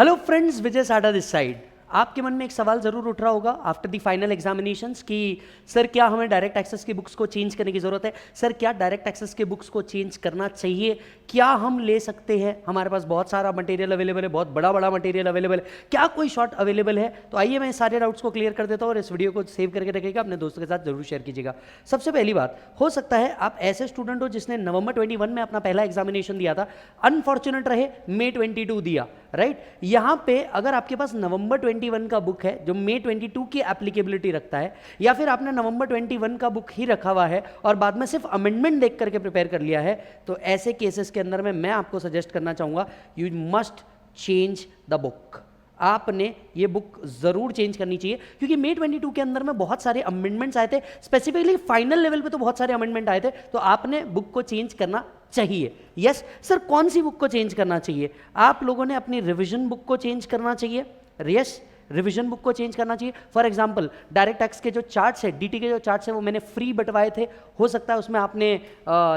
Hello friends, विजय साडा this side. आपके मन में एक सवाल जरूर उठ रहा होगा आफ्टर द फाइनल एग्जामिनेशंस कि सर क्या हमें डायरेक्ट एक्सेस की बुक्स को चेंज करने की जरूरत है? सर क्या डायरेक्ट एक्सेस के बुक्स को चेंज करना चाहिए? क्या हम ले सकते हैं? हमारे पास बहुत सारा मटेरियल अवेलेबल है, बहुत बड़ा बड़ा मटेरियल अवेलेबल है, क्या कोई शॉर्ट अवेलेबल है? तो आइए मैं सारे डाउट्स को क्लियर कर देता हूँ और इस वीडियो को सेव करके रखिएगा, अपने दोस्तों के साथ जरूर शेयर कीजिएगा। सबसे पहली बात, हो सकता है आप ऐसे स्टूडेंट हो जिसने नवंबर 21 में अपना पहला एग्जामिनेशन दिया था, अनफॉर्चुनेट रहे मई 22 दिया, राइट? यहां पे अगर आपके पास नवंबर 21 का बुक है जो मई 22 की एप्लीकेबिलिटी रखता है, या फिर आपने नवंबर 21 का बुक ही रखा हुआ है और बाद में सिर्फ अमेंडमेंट देख करके प्रिपेयर कर लिया है, तो ऐसे केसेस के अंदर में मैं आपको सजेस्ट करना चाहूंगा you must change the book. आपने ये बुक जरूर चेंज करनी चाहिए, क्योंकि मई 22 के अंदर में बहुत सारे अमेंडमेंट्स आए थे, स्पेसिफिकली फाइनल लेवल पे तो बहुत सारे अमेंडमेंट आए थे, तो आपने बुक को चेंज करना चाहिए। यस सर, कौन सी बुक को चेंज करना चाहिए? आप लोगों ने अपनी रिवीजन बुक को चेंज करना चाहिए। यस, रिवीजन बुक को चेंज करना चाहिए। फॉर एग्जांपल, डायरेक्ट टैक्स के जो चार्ट्स है, डीटी के जो चार्ट्स है, वो मैंने फ्री बंटवाए थे, हो सकता है उसमें आपने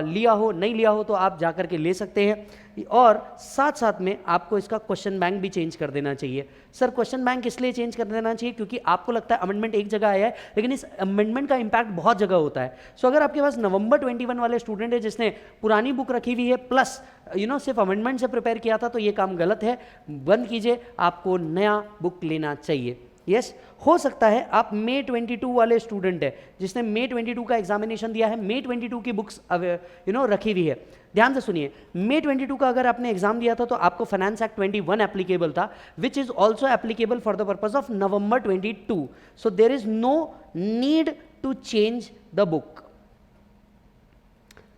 लिया हो, नहीं लिया हो तो आप जा करके ले सकते हैं। और साथ साथ में आपको इसका क्वेश्चन बैंक भी चेंज कर देना चाहिए। सर क्वेश्चन बैंक इसलिए चेंज कर देना चाहिए क्योंकि आपको लगता है अमेंडमेंट एक जगह आया है, लेकिन इस अमेंडमेंट का इंपैक्ट बहुत जगह होता है। सो अगर आपके पास नवंबर 21 वाले स्टूडेंट है जिसने पुरानी बुक रखी हुई है प्लस सिर्फ अमेंडमेंट से प्रिपेयर किया था, तो ये काम गलत है, बंद कीजिए, आपको नया बुक लेना चाहिए। यस, हो सकता है आप मई 22 वाले स्टूडेंट है जिसने मई 22 का एग्जामिनेशन दिया है, मई 22 की बुक्स रखी हुई है। ध्यान से सुनिए, मई 22 का अगर आपने एग्जाम दिया था तो आपको फाइनेंस एक्ट 21 एप्लीकेबल था, which is also applicable for the purpose of November 22। So there is no need to change the book.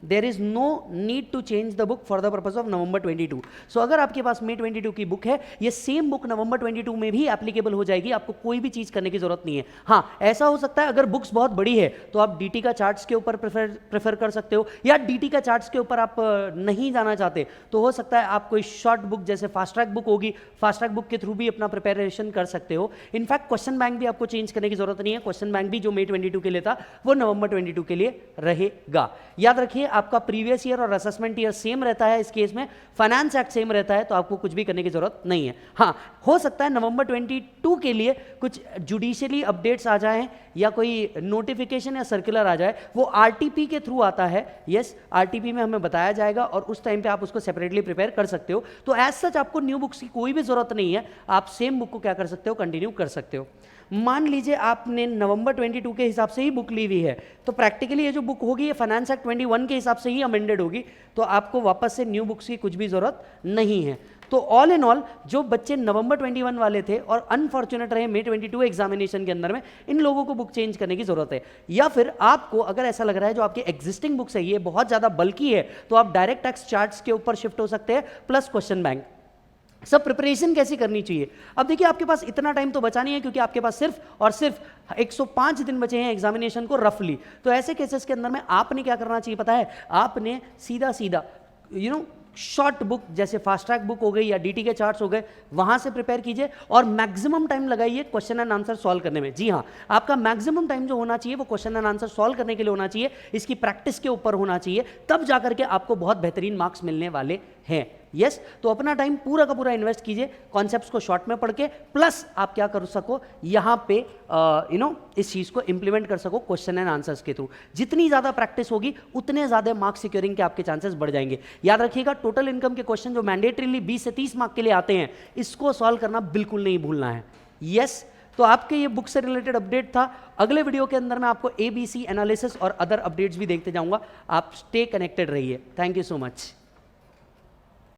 There is no need to change the book for the purpose of November 22। So अगर आपके पास मई 22 की book है, ये same book नवंबर 22 में भी applicable हो जाएगी, आपको कोई भी चीज करने की जरूरत नहीं है। हाँ, ऐसा हो सकता है अगर बुक्स बहुत बड़ी है तो आप डीटी का चार्ट्स के ऊपर प्रेफर कर सकते हो, या डीटी का चार्ट्स के ऊपर आप नहीं जाना चाहते तो हो सकता है आप कोई शॉर्ट बुक जैसे फास्ट ट्रैक बुक होगी, फास्ट ट्रैक बुक के थ्रू भी अपना प्रिपरेशन कर सकते हो। इनफैक्ट क्वेश्चन बैंक भी आपको चेंज करने की जरूरत नहीं है, क्वेश्चन बैंक भी जो मई 22 के लिए था वो नवंबर 22 के लिए रहेगा। याद रखिए, आपका प्रीवियस ईयर और असेसमेंट ईयर सेम रहता है, इस केस में फाइनेंस एक्ट सेम रहता है, तो आपको कुछ भी करने की जरूरत नहीं है। हाँ, हो सकता है नवंबर 22 के लिए कुछ जुडिशियली अपडेट्स आ जाएं या कोई नोटिफिकेशन या सर्कुलर आ जाए, वो आरटीपी के थ्रू आता है। यस, आरटीपी में हमें बताया जाएगा और उस टाइम पे आप उसको सेपरेटली प्रिपेयर कर सकते हो। तो एज सच आपको न्यू बुक्स की कोई भी जरूरत नहीं है, आप सेम बुक को क्या कर सकते हो, कंटिन्यू कर सकते हो। मान लीजिए आपने नवंबर 22 के हिसाब से ही बुक ली हुई है, तो प्रैक्टिकली ये जो बुक होगी ये फाइनेंस एक्ट 21 के हिसाब से ही अमेंडेड होगी, तो आपको वापस से न्यू बुक्स की कुछ भी जरूरत नहीं है। तो ऑल इन ऑल, जो बच्चे नवंबर 21 वाले थे और अनफॉर्चुनेट रहे मई 22 एग्जामिनेशन के अंदर में, इन लोगों को बुक चेंज करने की जरूरत है। या फिर आपको अगर ऐसा लग रहा है जो आपकी एग्जिस्टिंग बुक्स है ये बहुत ज्यादा बल्कि है, तो आप डायरेक्ट टैक्स चार्ट्स के ऊपर शिफ्ट हो सकते हैं प्लस क्वेश्चन बैंक। सब प्रिपरेशन कैसी करनी चाहिए? अब देखिए, आपके पास इतना टाइम तो बचा नहीं है, क्योंकि आपके पास सिर्फ और सिर्फ 105 दिन बचे हैं एग्जामिनेशन को रफली। तो ऐसे केसेस के अंदर में आपने क्या करना चाहिए पता है? आपने सीधा सीधा शॉर्ट बुक जैसे फास्ट ट्रैक बुक हो गई या डीटी के चार्ट्स हो गए, वहां से प्रिपेयर कीजिए और मैक्सिमम टाइम लगाइए क्वेश्चन एंड आंसर सॉल्व करने में। जी हाँ, आपका मैक्सिमम टाइम जो होना चाहिए वो क्वेश्चन एंड आंसर सॉल्व करने के लिए होना चाहिए, इसकी प्रैक्टिस के ऊपर होना चाहिए, तब जाकर के आपको बहुत बेहतरीन मार्क्स मिलने वाले हैं। यस, तो अपना टाइम पूरा का पूरा इन्वेस्ट कीजिए कॉन्सेप्ट्स को शॉर्ट में पढ़ के, प्लस आप क्या कर सको यहां पे इस चीज को इंप्लीमेंट कर सको क्वेश्चन एंड आंसर्स के थ्रू। जितनी ज्यादा प्रैक्टिस होगी उतने ज्यादा मार्क्स सिक्योरिंग के आपके चांसेस बढ़ जाएंगे। याद रखिएगा, टोटल इनकम के क्वेश्चन जो मैंडेटरीली 20 से 30 मार्क के लिए आते हैं, इसको सॉल्व करना बिल्कुल नहीं भूलना है। यस, तो आपके ये बुक से रिलेटेड अपडेट था। अगले वीडियो के अंदर मैं आपको एबीसी एनालिसिस और अदर अपडेट्स भी देखते जाऊंगा। आप स्टे कनेक्टेड रहिए। Thank you so much.